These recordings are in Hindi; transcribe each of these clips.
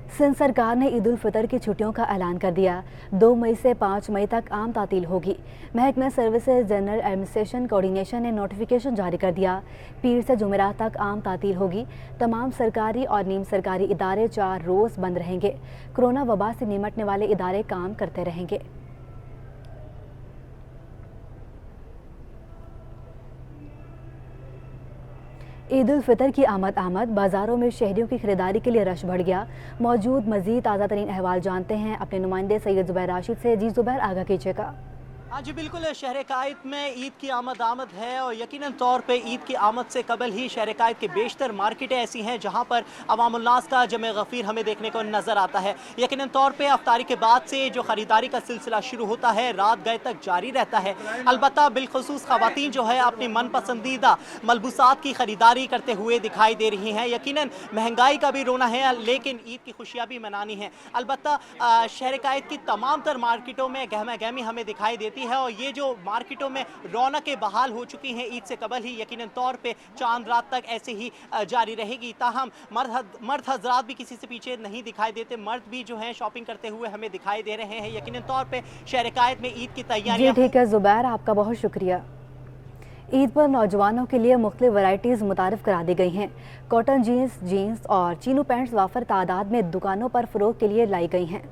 सिंध सरकार ने ईद उल फितर की छुट्टियों का ऐलान कर दिया। 2 मई से 5 मई तक आम तातील होगी। महकमा सर्विसेज जनरल एडमिनिस्ट्रेशन कोऑर्डिनेशन ने नोटिफिकेशन जारी कर दिया। पीर से जुमेरात तक आम तातील होगी। तमाम सरकारी और नीम सरकारी इदारे 4 रोज़ बंद रहेंगे। कोरोना वबा से निमटने वाले इदारे काम करते रहेंगे। ईद उल फितर की आमद बाज़ारों में शहरियों की खरीदारी के लिए रश बढ़ गया। मौजूद मज़ीद ताज़ा तरीन अहवाल जानते हैं अपने नुमाइंदे सैयद ज़ुबैर राशिद से। जी ज़ुबैर, आगाह कीजिएगा। हाँ जी बिल्कुल, शहर कायद में ईद की आमद है और यकीनन तौर पे ईद की आमद से कबल ही शहर कायद के बेशतर मार्केटें ऐसी हैं जहाँ पर अवामुन्नास का जमे गफ़ीर हमें देखने को नज़र आता है। यकीनन तौर पे अफ्तारी के बाद से जो ख़रीदारी का सिलसिला शुरू होता है रात गए तक जारी रहता है। अलबत्ता बिलखुसूस ख़वातीन जो है अपनी मन पसंदीदा मलबूसात की ख़रीदारी करते हुए दिखाई दे रही हैं। यकीनन महंगाई का भी रोना है लेकिन ईद की खुशियाँ भी मनानी है। अलबत्ता शहर कायद की तमाम तर मार्केटों में गहमा गहमी हमें दिखाई देती है और ये जो मार्केटों में रौनकें बहाल हो चुकी हैं ईद से कबल ही, यकीनन तौर पे चांद रात तक ऐसे ही जारी रहेगी। ताहम मर्द हजरात भी किसी से पीछे नहीं दिखाई देते। मर्द भी जो हैं शॉपिंग करते हुए हमें दिखाई दे रहे हैं। यकीनन तौर पे शहर कायद में ईद की तैयारियां। जी ठीक है ज़ुबैर, आपका बहुत शुक्रिया। ईद पर नौजवानों के लिए मुख्तलिफ वैराइटीज़ मुतारिफ करा दी गई हैं। कॉटन जीन्स और चीनू पैंट्स वाफर तादाद में दुकानों पर फ़रोग के लिए लाई गई हैं।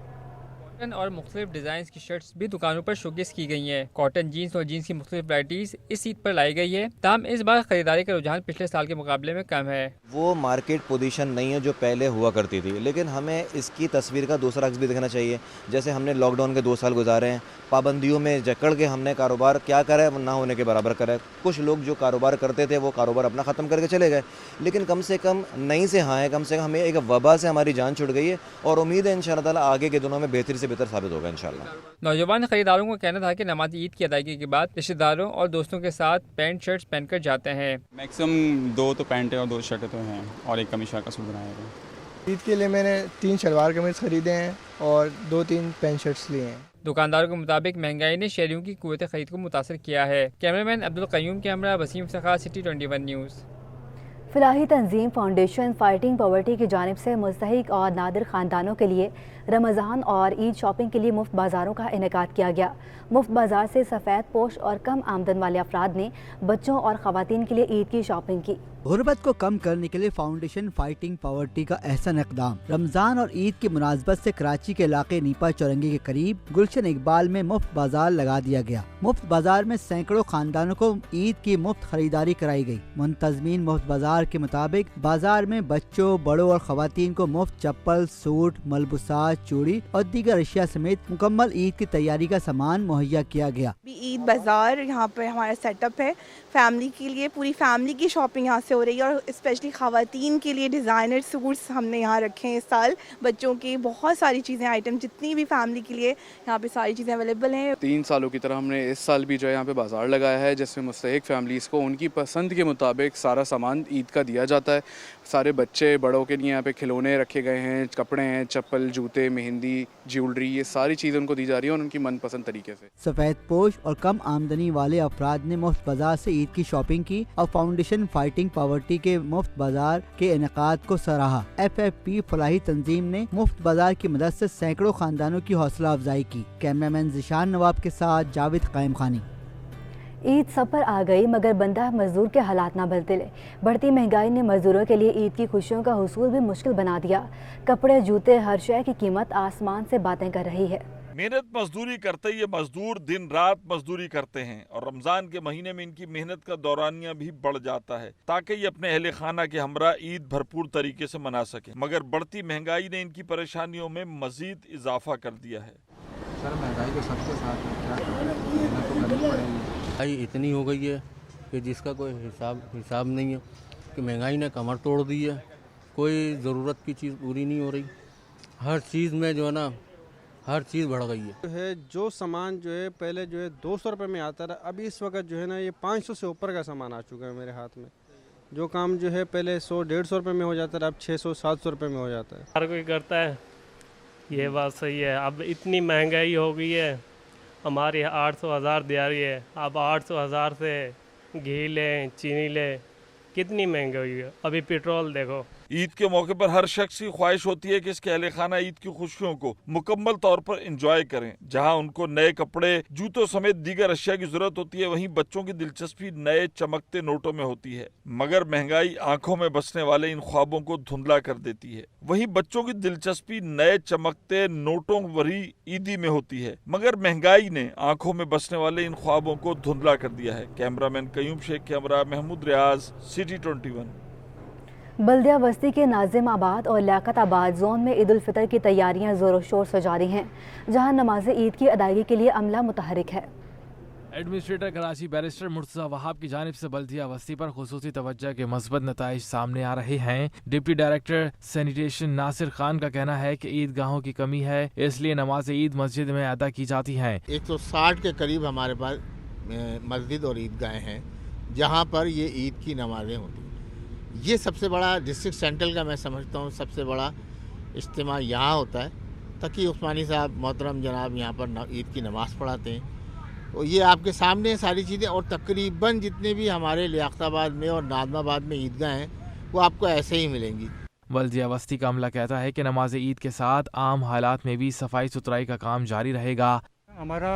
कॉटन और मुख्तलिफ डिज़ाइन की शर्ट्स भी दुकानों पर शोकेस की गई हैं। कॉटन जीन्स और जीन्स की मुख्तलिफ वैराइटीज़ इस ईद पर लाई गई है। ताहम इस बार खरीदारी का रुझान पिछले साल के मुकाबले में कम है। वो मार्केट पोजीशन नहीं है जो पहले हुआ करती थी, लेकिन हमें इसकी तस्वीर का दूसरा अक्स भी देखना चाहिए। जैसे हमने लॉकडाउन के 2 साल गुजारे हैं, पाबंदियों में जकड़ के हमने कारोबार क्या करा है, ना होने के बराबर करा है। कुछ लोग जो कारोबार करते थे वो कारोबार अपना ख़त्म करके चले गए, लेकिन कम से कम नहीं से हाँ है, कम से कम हमें एक वबा से हमारी जान छुट गई है और उम्मीद है इंशाअल्लाह ताला आगे के दिनों में बेहतर से बेहतर साबित होगा इंशाअल्लाह। नौजवान खरीदारों का कहना था कि नमाज ईद की अदायगी के बाद रिश्तेदारों और दोस्तों के साथ पैंट शर्ट्स पहनकर जाते हैं। मैक्सिमम 2 तो पैंट और 2 शर्टें तो हैं और एक कमीज का सूट बनाया है। ईद के लिए मैंने 3 शलवार कमीज खरीदे हैं और 2-3 पैंट शर्ट्स लिए हैं। दुकानदारों के मुताबिक महंगाई ने शहरियों की कुव्वत खरीद को मुतासर किया है। कैमरामैन अब्दुल कयूम के हमरा वसीम इफ्तिखार, सिटी 21 न्यूज़। फलाही तंजीम फाउंडेशन फाइटिंग पॉवर्टी की जानिब से मुस्तहिक और नादिर ख़ानदानों के लिए रमज़ान और ईद शॉपिंग के लिए मुफ्त बाज़ारों का इनेकाद किया गया। मुफ्त बाज़ार से सफ़ेद पोश और कम आमदन वाले अफराद ने बच्चों और ख़वातीन के लिए ईद की शॉपिंग की। गुर्बत को कम करने के लिए फाउंडेशन फाइटिंग पॉवर्टी का अहसन इक़दाम। रमजान और ईद की मुनासबत से कराची के इलाके नीपा चौरंगी के करीब गुलशन इकबाल में मुफ्त बाजार लगा दिया गया। मुफ्त बाजार में सैकड़ों खानदानों को ईद की मुफ्त खरीदारी कराई गई। मुंतजमीन मुफ्त बाजार के मुताबिक बाजार में बच्चों, बड़ों और खवातीन को मुफ्त चप्पल, सूट, मलबूसात, चूड़ी और दीगर अशिया समेत मुकम्मल ईद की तैयारी का सामान मुहैया किया गया। ईद बाजार यहाँ पे हमारा सेटअप है फैमिली के लिए। पूरी फैमिली की शॉपिंग यहाँ से हो रही है और स्पेशली ख़वातीन के लिए डिज़ाइनर सूट्स हमने यहाँ रखे हैं इस साल। बच्चों की बहुत सारी चीज़ें, आइटम जितनी भी फैमिली के लिए यहाँ पे सारी चीज़ें अवेलेबल हैं। 3 सालों की तरह हमने इस साल भी जो है यहाँ पे बाज़ार लगाया है जिसमें मुस्तहिक फैमिलीज़ को उनकी पसंद के मुताबिक सारा सामान ईद का दिया जाता है। सारे बच्चे बड़ों के लिए यहाँ पे खिलौने रखे गए हैं, कपड़े हैं, चप्पल, जूते, मेहंदी, ज्वेलरी, ये सारी चीज़ें उनको दी जा रही है और उनकी मनपसंद तरीके से। सफ़ेद पोश और कम आमदनी वाले अफराद ने मुफ्त बाजार से ईद की शॉपिंग की और फाउंडेशन फाइटिंग पॉवर्टी के मुफ्त बाजार के इनेकाद को सराहा। FFP फलाही तंजीम ने मुफ्त बाजार की मदद से सैकड़ों खानदानों की हौसला अफजाई की। कैमरामैन जिशान नवाब के साथ जावेद कायम खानी। ईद सब पर आ गई मगर बंदा मजदूर के हालात ना बदले। बढ़ती महंगाई ने मजदूरों के लिए ईद की खुशियों का हुसूल भी मुश्किल बना दिया। कपड़े, जूते, हर शय की कीमत आसमान से बातें कर रही है। मेहनत मजदूरी करते ये मजदूर दिन रात मजदूरी करते हैं और रमजान के महीने में इनकी मेहनत का दौरानिया भी बढ़ जाता है ताकि ये अपने अहले खाना के हमरा ईद भरपूर तरीके से मना सके। मगर बढ़ती महंगाई ने इनकी परेशानियों में मजीद इजाफा कर दिया है। सर महंगाई तो सबके साथ है, क्या मेहनत तो करनी पड़ेगी। महंगाई इतनी हो गई है कि जिसका कोई हिसाब नहीं है कि महंगाई ने कमर तोड़ दी है। कोई ज़रूरत की चीज़ पूरी नहीं हो रही। हर चीज़ में जो है ना, हर चीज़ बढ़ गई है। जो सामान जो है पहले जो है 200 रुपये में आता था, अभी इस वक्त जो है ना ये 500 से ऊपर का सामान आ चुका है मेरे हाथ में। जो काम जो है पहले 100-150 रुपये में हो जाता था, अब 600-700 रुपये में हो जाता है। हर कोई करता है, ये बात सही है। अब इतनी महंगाई हो गई है, हमारी 800-1000 दिहाड़ी है। अब 800-1000 से घी लें, चीनी लें, कितनी महंगाई हुई है। अभी पेट्रोल देखो ईद के मौके पर हर शख्स की ख्वाहिश होती है कि इसके अहले खाना ईद की खुशियों को मुकम्मल तौर पर एंजॉय करें। जहां उनको नए कपड़े, जूतों समेत दीगर अशिया की जरूरत होती है, वहीं बच्चों की दिलचस्पी नए चमकते नोटों में होती है। मगर महंगाई आंखों में बसने वाले इन ख्वाबों को धुंधला कर देती है। वहीं बच्चों की दिलचस्पी नए चमकते नोटों भरी ईदी में होती है, मगर महंगाई ने आंखों में बसने वाले इन ख्वाबों को धुंधला कर दिया है। कैमरामैन कयूम शेख के हमरा महमूद रियाज, सिटी 21। बल्दिया बस्ती के नाजिमाबाद और लियाकताबाद जोन में ईद उल फितर की तैयारियां जोरों शोर से जारी हैं, जहां नमाज ईद की अदायगी के लिए अमला मुतहरिक है। एडमिनिस्ट्रेटर कराची बैरिस्टर मुर्तज़ा वहाब की जानिब से बल्दिया बस्ती पर खुसूसी तवज्जो के मस्बत नताइज सामने आ रहे हैं। Deputy director sanitation Nasir Khan का कहना है कि ईदगाहों की कमी है, इसलिए नमाज ईद मस्जिद में अदा की जाती हैं। 160 के करीब हमारे पास मस्जिद और ईदगाहें हैं जहाँ पर ये ईद की नमाजें होती हैं। ये सबसे बड़ा डिस्ट्रिक्ट सेंट्रल का मैं समझता हूँ सबसे बड़ा इज्तिमा यहाँ होता है। तकी उस्मानी साहब मोहतरम जनाब यहाँ पर ईद की नमाज़ पढ़ाते हैं। और ये आपके सामने सारी चीज़ें, और तकरीबन जितने भी हमारे लियाकताबाद में और नाज़माबाद में ईदगाह हैं वो आपको ऐसे ही मिलेंगी। बल्दिया बस्ती का अमला कहता है कि नमाज ईद के साथ आम हालात में भी सफाई सुथराई का काम जारी रहेगा। हमारा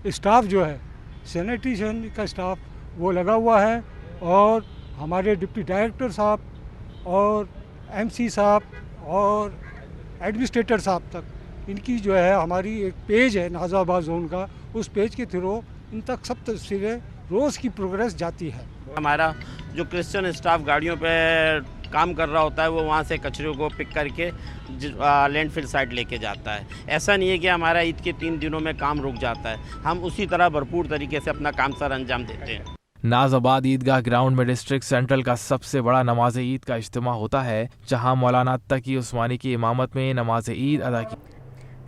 स्टाफ जो है सैनिटेशन का स्टाफ वो लगा हुआ है, और हमारे डिप्टी डायरेक्टर साहब और एमसी साहब और एडमिनिस्ट्रेटर साहब तक इनकी जो है हमारी एक पेज है नाज़ाबाद जोन का, उस पेज के थ्रू इन तक सब तस्वीरें रोज़ की प्रोग्रेस जाती है। हमारा जो क्रिश्चियन स्टाफ गाड़ियों पे काम कर रहा होता है वो वहाँ से कचरे को पिक करके लैंडफिल साइट लेके जाता है। ऐसा नहीं है कि हमारा ईद के 3 दिनों में काम रुक जाता है, हम उसी तरह भरपूर तरीके से अपना काम सर अंजाम देते हैं। नाज़ाबाद ईदगाह ग्राउंड में डिस्ट्रिक्ट सेंट्रल का सबसे बड़ा नमाज ईद का इज्तिमा होता है, जहां मौलाना तकी उस्मानी की इमामत में नमाज ईद अदा की।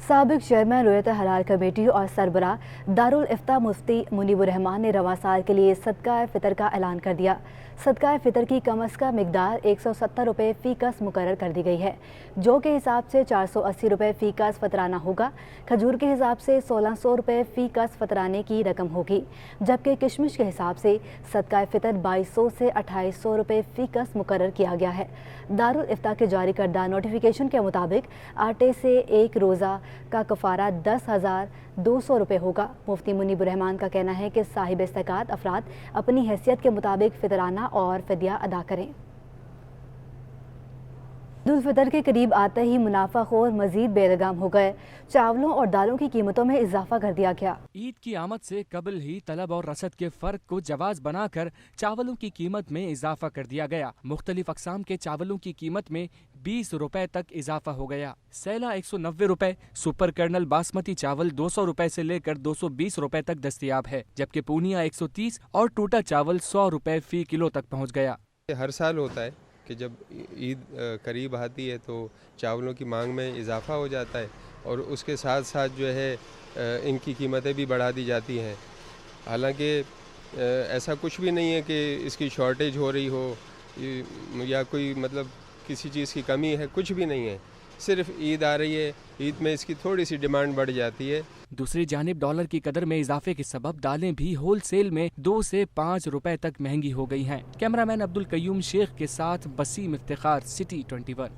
साबिक चेयरमैन रोयत हलाल कमेटी और सरबरा दारुल इफ्ता मुफ्ती मुनीबुर रहमान ने रवां साल के लिए सदका फितर का ऐलान कर दिया। सदका फितर की कम अज़ कम मिकदार 170 रुपये फ़ी कस मुकर्रर कर दी गई है, जो के हिसाब से 480 रुपये फ़ी कस फतराना होगा। खजूर के हिसाब से 1600 रुपये फ़ी कस फतराने की रकम होगी, जबकि किशमिश के हिसाब से सदका फितर 2200 से 2800 रुपये फ़ी कस मुकर्रर किया गया है। दारुल इफ्ता के जारी करदा नोटिफिकेशन के मुताबिक आटे से एक रोज़ा का कफ़ारा 10,200 रुपये होगा। मुफ्ती मुनीबुर रहमान का कहना है कि साहिब इस्तेकात अफराद अपनी हैसियत के मुताबिक फितराना और फिदिया अदा करें। ईद उल फितर के करीब आते ही मुनाफाखोर मजीद बेलगाम हो गए। चावलों और दालों की कीमतों में इजाफा कर दिया गया। ईद की आमद से कबल ही तलब और रसद के फर्क को जवाज बनाकर चावलों की कीमत में इजाफा कर दिया गया। मुख्तलिफ अकसाम के चावलों की कीमत में 20 रुपए तक इजाफा हो गया। सैला 190 रुपए, सुपर कर्नल बासमती चावल 200 रुपए से लेकर 220 रुपए तक दस्तयाब है, जबकि पूनिया 130 और टूटा चावल 100 रुपए फी किलो तक पहुँच गया। हर साल होता है कि जब ईद करीब आती है तो चावलों की मांग में इजाफा हो जाता है, और उसके साथ साथ जो है इनकी कीमतें भी बढ़ा दी जाती हैं। हालांकि ऐसा कुछ भी नहीं है कि इसकी शॉर्टेज हो रही हो या कोई मतलब किसी चीज़ की कमी है, कुछ भी नहीं है। सिर्फ ईद आ रही है, ईद में इसकी थोड़ी सी डिमांड बढ़ जाती है। दूसरी जानिब डॉलर की कदर में इजाफे के सबब दालें भी होलसेल में 2 से 5 रुपए तक महंगी हो गई हैं। कैमरामैन अब्दुल कयूम शेख के साथ वसीम इफ्तिखार, सिटी 21।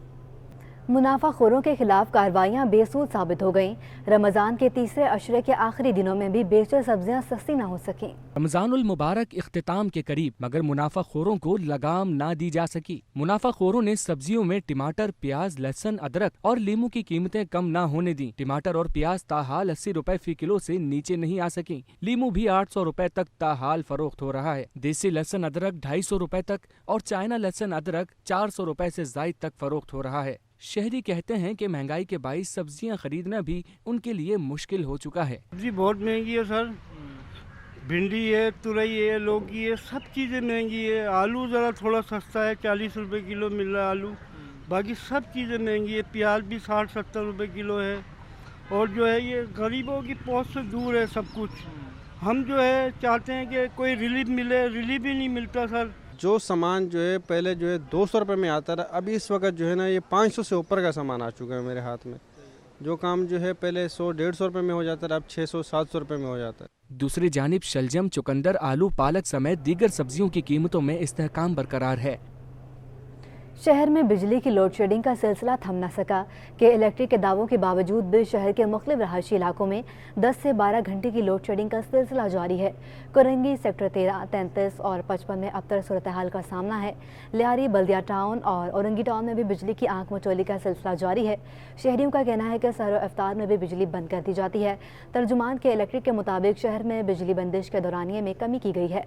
मुनाफाखोरों के खिलाफ कार्रवाइयाँ बेसूद साबित हो गईं। रमज़ान के तीसरे अशरे के आखिरी दिनों में भी बेशतर सब्जियाँ सस्ती न हो सकें। रमज़ानुल मुबारक इख्तिताम के करीब, मगर मुनाफाखोरों को लगाम ना दी जा सकी। मुनाफाखोरों ने सब्जियों में टमाटर, प्याज, लहसुन, अदरक और लीमू की कीमतें कम ना होने दी। टमाटर और प्याज ताहाल 80 रुपए फी किलो से नीचे नहीं आ सकी। लीमू भी 800 रुपए तक ताहाल फरोख्त हो रहा है। देसी लहसुन अदरक 250 रुपए तक और चाइना लहसुन अदरक 400 रुपए से जायद तक फरोख्त हो रहा है। शहरी कहते हैं कि महंगाई के बाइस सब्जियां खरीदना भी उनके लिए मुश्किल हो चुका है। सब्जी बहुत महंगी है सर, भिंडी है, तुरई है, लौकी है, सब चीज़ें महंगी है। आलू ज़रा थोड़ा सस्ता है, 40 रुपए किलो मिल रहा है आलू, बाकी सब चीज़ें महंगी है। प्याज भी 60-70 रुपए किलो है, और जो है ये गरीबों की पहुंच से दूर है सब कुछ। हम जो है चाहते हैं कि कोई रिलीफ मिले, रिलीफ ही नहीं मिलता सर। जो सामान जो है पहले जो है 200 रुपये में आता था, अभी इस वक्त जो है ना ये 500 से ऊपर का सामान आ चुका है मेरे हाथ में। जो काम जो है पहले 100-150 रुपये में हो जाता था, अब 600-700 रुपये में हो जाता है। दूसरी जानिब शलजम, चुकंदर, आलू, पालक समेत दीगर सब्जियों की कीमतों में इस्तेहकाम बरकरार है। शहर में बिजली की लोड शेडिंग का सिलसिला थम न सका कि इलेक्ट्रिक के दावों के बावजूद भी शहर के मुख्तलिफ रहायशी इलाकों में 10 से 12 घंटे की लोड शेडिंग का सिलसिला जारी है। कुरंगी, सेक्टर 13, 33 और 55 में अब तक सूरत हाल का सामना है। लियारी, बल्दिया टाउन और औरंगी टाउन में भी बिजली की आंख मचोली का सिलसिला जारी है। शहरियों का कहना है कि सहर इफ्तार में भी बिजली बंद कर दी जाती है। तर्जुमान के इलेक्ट्रिक के मुताबिक शहर में बिजली बंदिश के दौरानिये में कमी की गई है।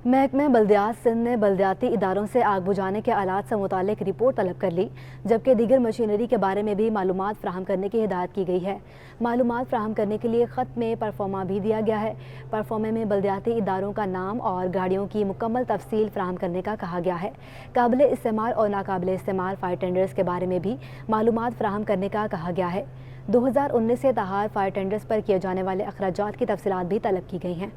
महकमे बल्दियात सिंध ने बल्दियाती इदारों से आग बुझाने के आलात से मुतालिक रिपोर्ट तलब कर ली, जबकि दीगर मशीनरी के बारे में भी मालूमात फ्राहम करने की हिदायत की गई है। मालूमात फ्राहम करने के लिए ख़त में परफॉर्मा भी दिया गया है। परफॉर्मे में बल्दियाती इदारों का नाम और गाड़ियों की मुकम्मल तफसील फ्राहम करने का कहा गया है। काबिल इस्तेमाल और नाकाबिल इस्तेमाल फायर टेंडर्स के बारे में भी मालूमात फ्राहम करने का कहा गया है। 2019 से ताहार फायर टेंडर्स पर किए जाने वाले अखराजात की तफसीलात भी तलब की गई हैं।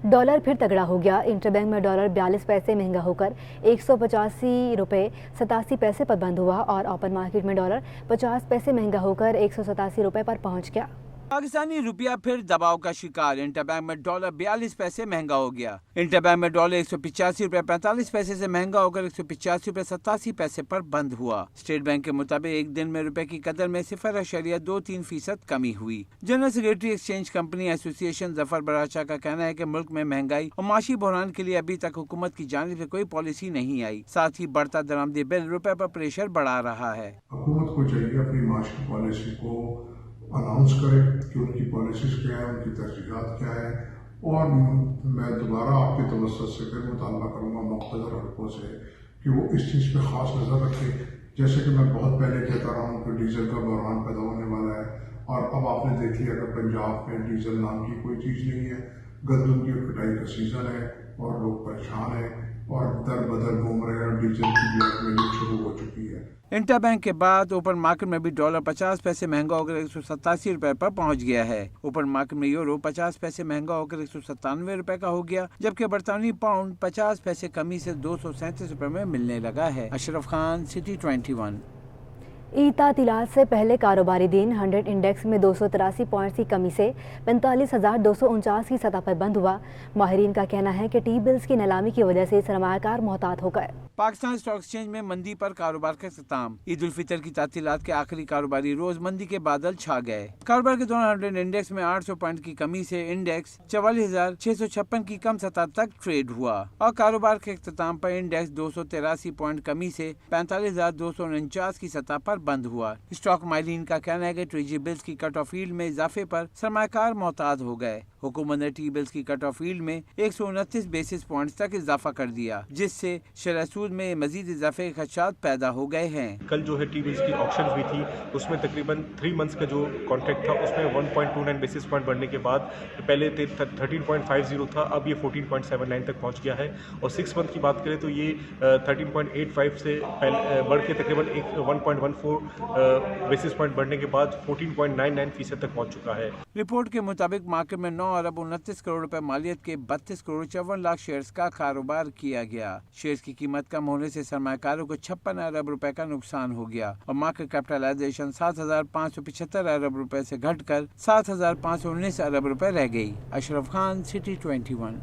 डॉलर फिर तगड़ा हो गया। इंटरबैंक में डॉलर 42 पैसे महंगा होकर 185 रुपये 87 पैसे पर बंद हुआ और ओपन मार्केट में डॉलर 50 पैसे महंगा होकर 187 रुपये पर पहुंच गया। पाकिस्तानी रुपया फिर दबाव का शिकार। इंटरबैंक में डॉलर 42 पैसे महंगा हो गया। इंटरबैंक में डॉलर 185 रुपये 45 पैसे से महंगा होकर 185 रुपये 87 पैसे पर बंद हुआ। स्टेट बैंक के मुताबिक एक दिन में रुपए की कदर में 0.23% कमी हुई। General secretary exchange company association Zafar Baracha का कहना है कि मुल्क में महंगाई और माशी बहरान के लिए अभी तक हुकूमत की जानिब से कोई पॉलिसी नहीं आई। साथ ही बढ़ता दरामदी बिल रुपए पर प्रेशर बढ़ा रहा है। हुकूमत को चाहिए अपनी माशी पॉलिसी को अनाउंस करे कि उनकी पॉलिसीज क्या है, उनकी तरजीहात क्या है। और मैं दोबारा आपके तवज्जो से फिर मुतालबा करूँगा मुख्तलिफ हलकों से कि वो इस चीज़ पे ख़ास नज़र रखें। जैसे कि मैं बहुत पहले कहता रहा हूँ कि डीजल का बहरान पैदा होने वाला है और अब आपने देख लिया कि पंजाब में डीजल नाम की कोई चीज़ नहीं है। गंदम की कटाई का सीज़न है और लोग परेशान हैं और दर बदर घूम रहे हैं। डीजल की ब्लैक मेलिंग शुरू हो चुकी है। इंटरबैंक के बाद ओपन मार्केट में भी डॉलर 50 पैसे महंगा होकर 187 रुपए पर पहुंच गया है। ओपन मार्केट में यूरो 50 पैसे महंगा होकर 197 रुपए का हो गया, जबकि बरतानी पाउंड 50 पैसे कमी से 237 रुपए में मिलने लगा है। अशरफ खान, सिटी 21। ईद तातीलात से पहले कारोबारी दिन 100 इंडेक्स में 283 पॉइंट्स की कमी से 45,249 की सतह पर बंद हुआ। माहिरीन का कहना है कि टी बिल्स की नीलामी की वजह से सरमायाकार मोहतात हो गए। पाकिस्तान स्टॉक एक्सचेंज में मंदी पर कारोबार का इख्तिताम। ईद उल फितर की तातीलात के आखिरी कारोबारी रोज मंदी के बादल छा गए। कारोबार के दौरान 100 इंडेक्स में 800 पॉइंट की कमी से इंडेक्स 44,656 की कम सतह तक ट्रेड हुआ और कारोबार के इख्तिताम पर इंडेक्स 283 पॉइंट कमी से 45,249 की सतह पर बंद हुआ। स्टॉक माहिरीन का कहना है कि ट्रेजरी बिल्स की कट ऑफ यील्ड में इजाफे पर सरमायाकार मोहतात हो गए। हुकूमत ने टी बिल्स की कट ऑफ यील्ड में 129 बेसिस पॉइंट्स तक इजाफा कर दिया, जिससे शरह सूद में मजीद इजाफे के खदशात पैदा हो गए हैं। कल जो है टी बिल्स की ऑक्शन हुई थी, उसमें तकरीबन 3 मंथ्स का जो कॉन्ट्रैक्ट था उसमें 1.29 बेसिस पॉइंट बढ़ने के बाद पहले 13.50 था, अब ये 14.79 तक पहुंच गया है। और 6 मंथ की बात करें तो ये 13.85 से बढ़ के तकरीबन 1.14 बेसिस पॉइंट बढ़ने के बाद 14.99% तक पहुंच चुका है। रिपोर्ट के मुताबिक मार्केट में 9 अरब 29 करोड़ रुपए मालियत के 32 करोड़ 54 लाख शेयर्स का कारोबार किया गया। शेयर्स की कीमत कम होने से सरमायाकारों को 56 अरब रुपए का नुकसान हो गया और मार्केट कैपिटलाइजेशन 7,575 अरब रुपए से घटकर 7,519 अरब रुपए रह गई। अशरफ खान, सिटी 21।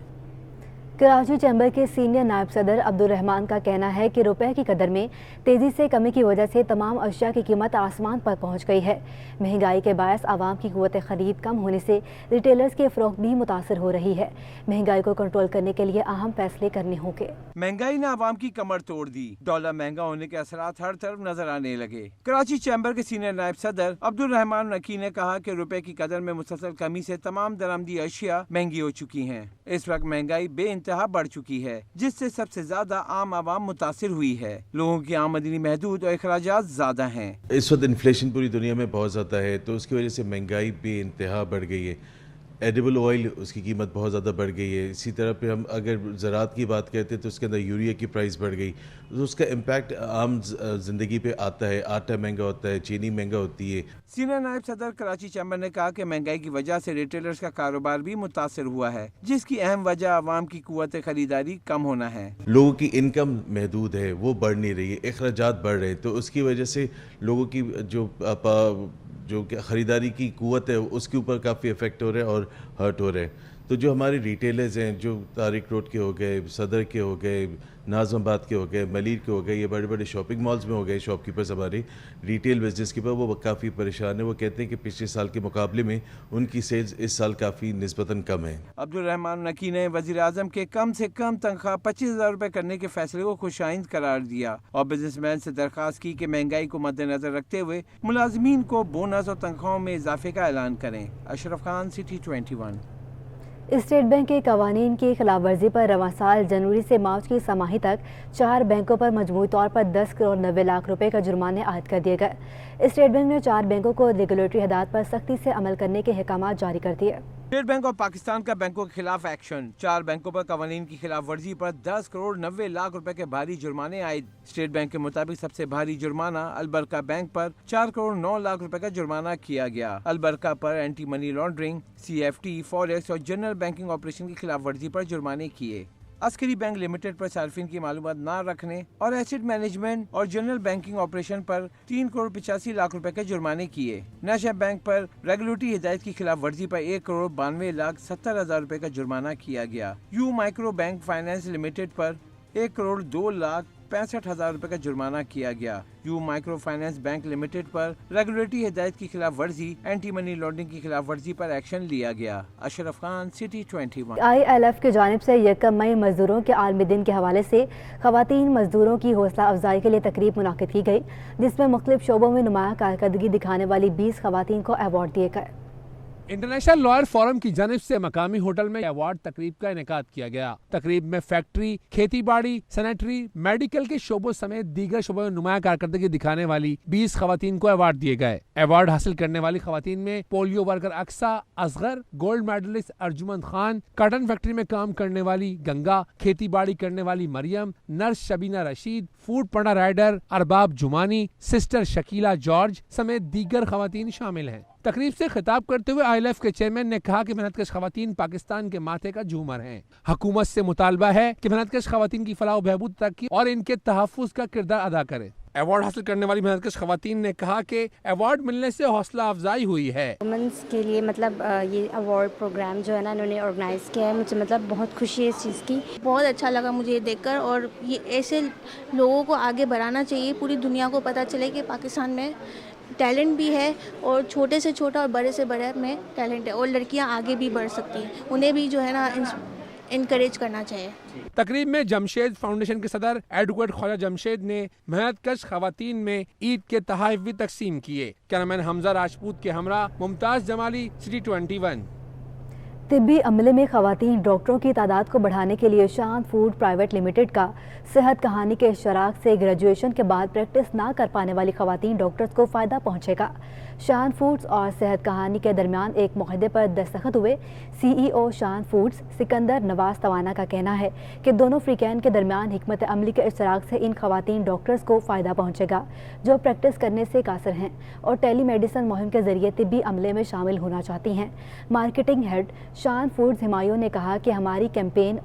कराची चैम्बर के सीनियर नायब सदर अब्दुल रहमान का कहना है कि रुपए की कदर में तेज़ी से कमी की वजह से तमाम अशिया की कीमत आसमान पर पहुंच गई है। महंगाई के बायस आवाम की क़ुव्वत ख़रीद कम होने से रिटेलर्स की फ़रोख्त भी मुतासर हो रही है। महंगाई को कंट्रोल करने के लिए अहम फैसले करने होंगे। महंगाई ने आवाम की कमर तोड़ दी। डॉलर महंगा होने के असरात हर तरफ नजर आने लगे। कराची चैम्बर के सीनियर नायब सदर अब्दुल रहमान नकी ने कहा कि रुपए की कदर में मुसलसल कमी से तमाम दरामदी अशिया महंगी हो चुकी हैं। इस वक्त महंगाई बेइंतहा बढ़ चुकी है, जिससे सबसे ज्यादा आम आवाम मुतासिर हुई है। लोगों की आमदनी महदूद और अखराजात ज्यादा हैं। इस वक्त इन्फ्लेशन पूरी दुनिया में बहुत ज़्यादा है, तो उसकी वजह से महंगाई बेइंतहा बढ़ गई है। एडिबल ऑयल उसकी कीमत बहुत ज़्यादा बढ़ गई है। इसी तरह पे हम अगर ज़राअत की बात करते हैं तो उसके अंदर यूरिया की प्राइस बढ़ गई, तो उसका इम्पैक्ट आम ज़िंदगी पे आता है। आटा महंगा होता है, चीनी महंगा होती है। सीनियर नायब सदर कराची चैम्बर ने कहा कि महंगाई की वजह से रिटेलर्स का कारोबार भी मुतासर हुआ है, जिसकी अहम वजह आवाम की कुव्वत खरीदारी कम होना है। लोगों की इनकम महदूद है, वो बढ़ नहीं रही है, अखराजात बढ़ रहे हैं, तो उसकी वजह से लोगों की जो जो कि ख़रीदारी की क़ुव्वत है उसके ऊपर काफ़ी इफ़ेक्ट हो रहे हैं और हर्ट हो रहे हैं। तो जो हमारे रिटेलर्स हैं, जो तारिक रोड के हो गए, सदर के हो गए, नाज़माबाद के हो गए, मलीर के हो गए, ये बड़े बड़े शॉपिंग मॉल्स में हो गए शॉपकीपर्स हमारे रिटेल बिजनेस के ऊपर, वो काफ़ी परेशान है। वो कहते हैं कि पिछले साल के मुकाबले में उनकी सेल्स इस साल काफ़ी निस्बतन कम है। अब्दुल रहमान नकी ने वज़ीर आज़म के कम से कम तनख्वाह 25,000 रुपये करने के फैसले को खुशाइंद करार दिया और बिजनेसमैन से दरख्वास्त की कि महंगाई को मद्देनजर रखते हुए मुलाजमीन को बोनस और तनख्वाहों में इजाफे का ऐलान करें। Ashraf Khan, city 21। State bank के कवानीन की खिलाफ वर्जी पर रवां साल जनवरी से मार्च की समाही तक 4 बैंकों पर मजमूई तौर पर 10 करोड़ 90 लाख रुपए का जुर्माने आयद कर दिए गए। स्टेट बैंक ने 4 बैंकों को रेगुलेटरी हिदायत पर सख्ती से अमल करने के अहकाम जारी कर दिए। स्टेट बैंक और पाकिस्तान का बैंकों के खिलाफ एक्शन। 4 बैंकों पर कवानीन की खिलाफ वर्जी पर 10 करोड़ 90 लाख रुपए के भारी जुर्माने आयद। स्टेट बैंक के मुताबिक सबसे भारी जुर्माना अलबरका बैंक पर 4 करोड़ 9 लाख रुपए का जुर्माना किया गया। अलबरका पर anti money laundering, CFT, forex और जनरल बैंकिंग ऑपरेशन की खिलाफ वर्जी पर जुर्माने किए। अस्करी बैंक लिमिटेड पर सार्फिन की मालूमात न रखने और एसेट मैनेजमेंट और जनरल बैंकिंग ऑपरेशन पर 3 करोड़ 85 लाख रुपए के जुर्माने किए। नेशनल बैंक पर रेगुलेटरी हिदायत की खिलाफ वर्जी पर 1 करोड़ 92 लाख 70 हजार रुपए का जुर्माना किया गया। You micro bank finance limited पर 1 करोड़ 2 लाख 65 हजार रुपए का जुर्माना किया गया। You micro finance bank limited पर रेगुलेटरी हिदायत की खिलाफ वर्जी, एंटी मनी लॉन्ड्रिंग की खिलाफ वर्जी पर एक्शन लिया गया। अशरफ खान, सिटी 21। ILF की जानिब से 1 मई मजदूरों के आलमी दिन के हवाले से खवातीन मजदूरों की हौसला अफजाई के लिए तकरीब मुनाकिद की गई, जिसमें मुख्तलिफ शोबों में नुमाया कारकर्दगी दिखाने वाली 20 खवातीन को अवार्ड दिए गए। इंटरनेशनल लॉयर फोरम की जानिब से मकामी होटल में अवार्ड तकरीब का इनेकाद किया गया। तकरीब में फैक्ट्री, खेती बाड़ी, सैनिटरी, मेडिकल के शोबों समेत दीगर शोबों में नुमाया कारकर्दगी दिखाने वाली 20 खवातीन को अवार्ड दिए गए। अवार्ड हासिल करने वाली खवातीन में polio worker Aqsa Asghar, gold medalist Arjuman Khan, cotton factory में काम करने वाली गंगा, खेती बाड़ी करने वाली Maryam, nurse Shabina Rashid, Foodpanda rider Arbab Jumani, sister Shakila George समेत दीगर खवातीन शामिल हैं। तकरीब से खिताब करते हुए ILF के चेयरमैन ने कहा कि मेहनतकश खवातीन पाकिस्तान के माथे का झूमर हैं। हुकूमत से मुतालबा है कि मेहनतकश खवातीन की फलाह बहबूद तक और इनके तहफ़्फ़ुज़ का किरदार अदा करे। अवार्ड हासिल करने वाली मेहनतकश खवातीन ने कहा कि अवार्ड मिलने से हौसला अफजाई हुई है। वुमेंस के लिए मतलब ये अवार्ड प्रोग्राम जो है ना इन्होंने ऑर्गेनाइज़ किया है, मुझे मतलब बहुत खुशी है इस चीज़ की। बहुत अच्छा लगा मुझे ये देखकर, और ये ऐसे लोगों को आगे बढ़ाना चाहिए। पूरी दुनिया को पता चले कि पाकिस्तान में टैलेंट भी है, और छोटे से छोटा और बड़े से बड़े में टैलेंट है, और लड़कियां आगे भी बढ़ सकती हैं। उन्हें भी जो है ना इनकरेज करना चाहिए। तकरीब में जमशेद फाउंडेशन के सदर एडवोकेट ख्वाजा जमशेद ने मेहनतकश खवातीन में ईद के तोहफे भी तकसीम किए। कैमरामैन हमजा राजपूत के हमरा मुमताज़ जमाली, सिटी 21। तिब्बी अमले में खवातीन डॉक्टरों की तादाद को बढ़ाने के लिए शान फूड प्राइवेट लिमिटेड का सेहत कहानी के इश्तराक से ग्रेजुएशन के बाद प्रैक्टिस ना कर पाने वाली खवातीन डॉक्टर्स को फ़ायदा पहुंचेगा। शान फूड्स और सेहत कहानी के दरमियान एक मुआहदे पर दस्तखत हुए। CEO शान फूड्स सिकंदर नवाज तवाना का कहना है कि दोनों फ्रीकैन के दरमियान हिकमत अमली के इश्तराक से इन खवातीन डॉक्टर्स को फ़ायदा पहुंचेगा जो प्रैक्टिस करने से कासर हैं और टेली मेडिसिन मुहिम के ज़रिए तिब्बी अमले में शामिल होना चाहती हैं। मार्केटिंग हेड शान फूड्स हिमायूं ने कहा कि हमारी कैंपेन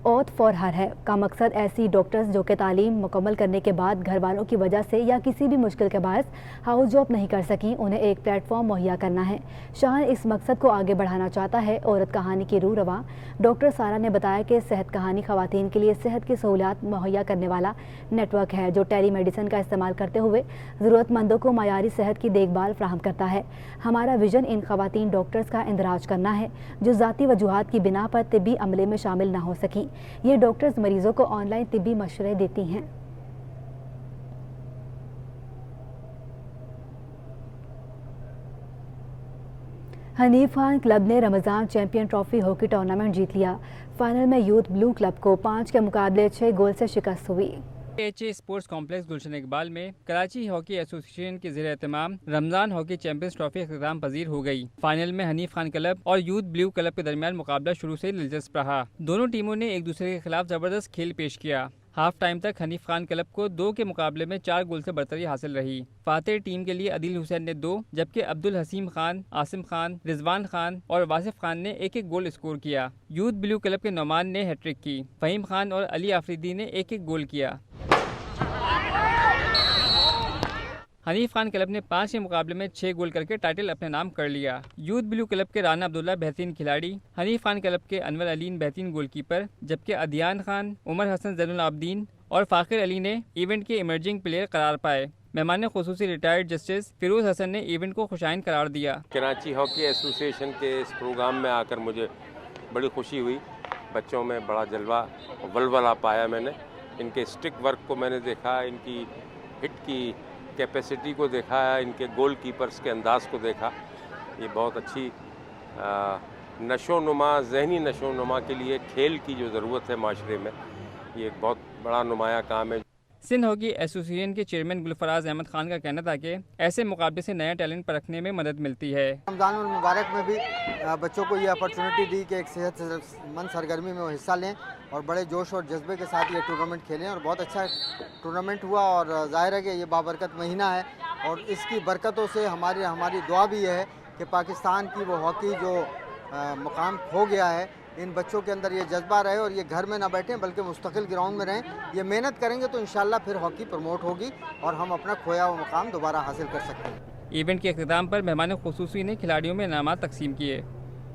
ओथ फॉर हर है का मकसद ऐसी डॉक्टर्स जो कि तालीम मुकम्मल करने के बाद घर वालों की वजह से या किसी भी मुश्किल के बायस हाउस जॉब नहीं कर सकी, उन्हें एक प्लेटफॉर्म मुहैया करना है। शान इस मकसद को आगे बढ़ाना चाहता है। औरत कहानी की रूह रवा डॉक्टर सारा ने बताया कि सेहत कहानी खवातीन के लिए सेहत की सहूलियात मुहैया करने वाला नेटवर्क है जो टेली मेडिसिन का इस्तेमाल करते हुए ज़रूरतमंदों को मायारी सेहत की देखभाल फ्राहम करता है। हमारा विजन इन खवातीन डॉक्टर्स का इंदराज करना है जो ज़ाती वजूहात की बिना पर तिब्बी अमले में शामिल ना हो सकी। ये डॉक्टर्स मरीजों को ऑनलाइन तिब्बी मशवरे देती हैं। हनीफ खान क्लब ने Ramzan champion trophy hockey tournament जीत लिया। फाइनल में यूथ ब्लू क्लब को 5 के मुकाबले 6 गोल से शिकस्त हुई। HA स्पोर्ट्स कॉम्प्लेक्स गुलशन इकबाल में कराची हॉकी एसोसिएशन के ज़ेर एहतमाम रमज़ान हॉकी चैंपियंस ट्रॉफी अख्ताम पजीर हो गई। फाइनल में हनीफ खान क्लब और यूथ ब्लू क्लब के दरमियान मुकाबला शुरू से दिलचस्प रहा। दोनों टीमों ने एक दूसरे के खिलाफ ज़बरदस्त खेल पेश किया। हाफ टाइम तक हनीफ खान क्लब को 2 के मुकाबले में 4 गोल से बरतरी हासिल रही। फातेह टीम के लिए अदील हुसैन ने 2 जबकि अब्दुल हसीम खान, आसिम खान, रिजवान खान और वासिफ खान ने 1-1 गोल स्कोर किया। यूथ ब्लू क्लब के नौमान ने हैट्रिक की। फ़हीम खान और अली आफरीदी ने 1-1 गोल किया। हनीफ खान क्लब ने 5 मुकाबले में 6 गोल करके टाइटल अपने नाम कर लिया। यूथ ब्लू क्लब के राना अब्दुल्ला बेहतरीन खिलाड़ी, हनीफ खान क्लब के अनवर अलीन बेहतरीन गोलकीपर, जबकि अदियान खान, उमर हसन ज़ैनुल आबदीन और फ़ाखिर अली ने इवेंट के इमर्जिंग प्लेयर करार पाए। मेहमान खुसूसी रिटायर्ड जस्टिस फिरोज़ हसन ने इवेंट को खुशाइन करार दिया। कराची हॉकी एसोसिएशन के इस प्रोग्राम में आकर मुझे बड़ी खुशी हुई। बच्चों में बड़ा जलवा वलवला पाया मैंने। इनके स्टिक वर्क को मैंने देखा, इनकी हिट की कैपेसिटी को देखा, इनके गोल कीपर्स के अंदाज़ को देखा। ये बहुत अच्छी नशोनुमा, जहनी नशोनुमा के लिए खेल की जो ज़रूरत है माशरे में, ये एक बहुत बड़ा नुमाया काम है। सिंध हॉकी एसोसिएशन के चेयरमैन गुलफराज अहमद खान का कहना था कि ऐसे मुकाबले से नया टैलेंट परखने में मदद मिलती है। रमज़ान मुबारक में भी बच्चों को ये अपॉर्चुनिटी दी कि एक सेहतमंद सरगर्मी में वो हिस्सा लें और बड़े जोश और जज्बे के साथ ये टूर्नामेंट खेलें और बहुत अच्छा टूर्नामेंट हुआ। और जाहिर है कि ये बाबरकत महीना है और इसकी बरकतों से हमारी दुआ भी है कि पाकिस्तान की वो हॉकी जो मुकाम खो गया है, इन बच्चों के अंदर ये जज्बा रहे और ये घर में ना बैठें बल्कि मुस्तकिल ग्राउंड में रहें। ये मेहनत करेंगे तो इंशाल्लाह फिर हॉकी प्रमोट होगी और हम अपना खोया हुआ मुकाम दोबारा हासिल कर सकते हैं। इवेंट के अख्ताम पर मेहमान खुसूसी ने खिलाड़ियों में इनामात तकसीम किए।